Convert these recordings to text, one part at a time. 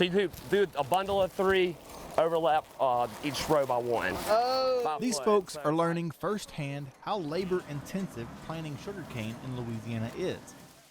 So you do a bundle of 3, overlap each row by 1. Oh. These folks are learning firsthand how labor-intensive planting sugarcane in Louisiana is.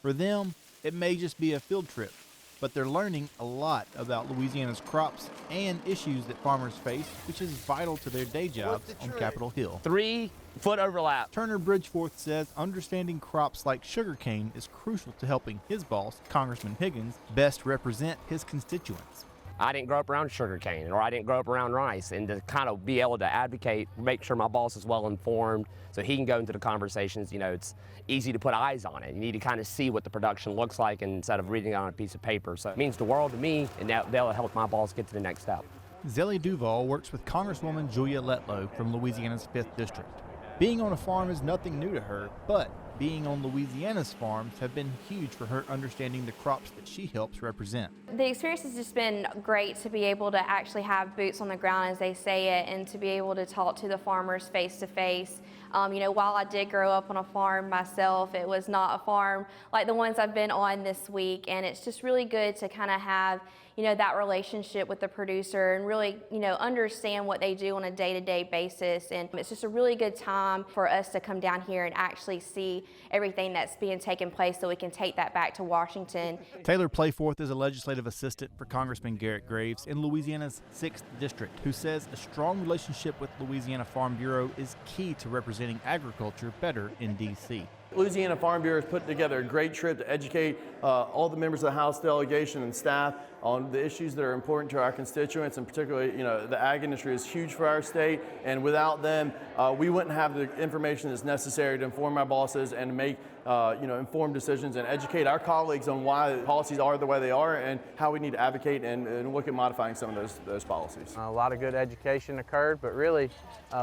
For them, it may just be a field trip, but they're learning a lot about Louisiana's crops and issues that farmers face, which is vital to their day jobs on Capitol Hill. 3-foot overlap. Turner Bridgeforth says understanding crops like sugarcane is crucial to helping his boss, Congressman Higgins, best represent his constituents. I didn't grow up around sugarcane, or I didn't grow up around rice, and to kind of be able to advocate, make sure my boss is well informed so he can go into the conversations, it's easy to put eyes on it. You need to kind of see what the production looks like instead of reading it on a piece of paper. So it means the world to me, and that'll help my boss get to the next step. Zellie Duval works with Congresswoman Julia Letlow from Louisiana's 5th District. Being on a farm is nothing new to her, but being on Louisiana's farms have been huge for her understanding the crops that she helps represent. The experience has just been great to be able to actually have boots on the ground, as they say it, and to be able to talk to the farmers face to face. While I did grow up on a farm myself, it was not a farm like the ones I've been on this week, and it's just really good to kind of have that relationship with the producer and really, understand what they do on a day-to-day basis. And it's just a really good time for us to come down here and actually see everything that's being taken place so we can take that back to Washington. Taylor Playforth is a legislative assistant for Congressman Garrett Graves in Louisiana's 6th District, who says a strong relationship with Louisiana Farm Bureau is key to representing agriculture better in D.C. Louisiana Farm Bureau has put together a great trip to educate all the members of the House delegation and staff on the issues that are important to our constituents, and particularly, the ag industry is huge for our state, and without them, we wouldn't have the information that's necessary to inform our bosses and make informed decisions and educate our colleagues on why policies are the way they are and how we need to advocate and look at modifying some of those policies. A lot of good education occurred, but really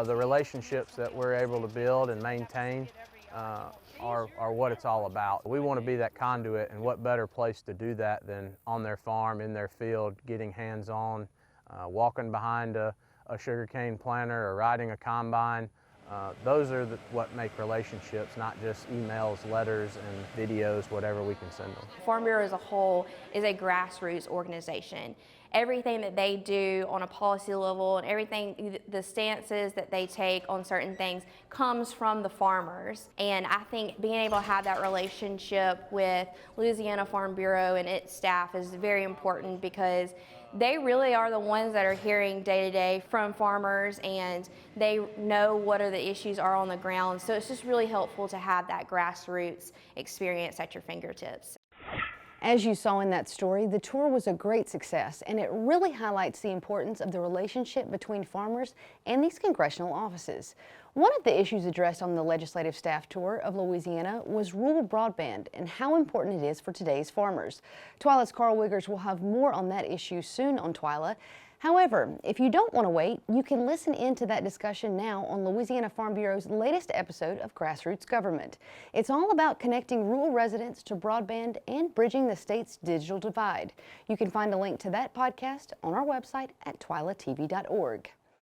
the relationships that we're able to build and maintain are what it's all about. We want to be that conduit, and what better place to do that than on their farm, in their field, getting hands-on, walking behind a sugarcane planter or riding a combine. Those are what make relationships, not just emails, letters, and videos, whatever we can send them. Farm Bureau as a whole is a grassroots organization. Everything that they do on a policy level and everything, the stances that they take on certain things comes from the farmers. And I think being able to have that relationship with Louisiana Farm Bureau and its staff is very important, because they really are the ones that are hearing day to day from farmers, and they know what are the issues are on the ground. So it's just really helpful to have that grassroots experience at your fingertips. As you saw in that story, the tour was a great success, and it really highlights the importance of the relationship between farmers and these congressional offices. One of the issues addressed on the legislative staff tour of Louisiana was rural broadband and how important it is for today's farmers. Twila's Carl Wiggers will have more on that issue soon on Twila. However, if you don't want to wait, you can listen in to that discussion now on Louisiana Farm Bureau's latest episode of Grassroots Government. It's all about connecting rural residents to broadband and bridging the state's digital divide. You can find a link to that podcast on our website at twilatv.org.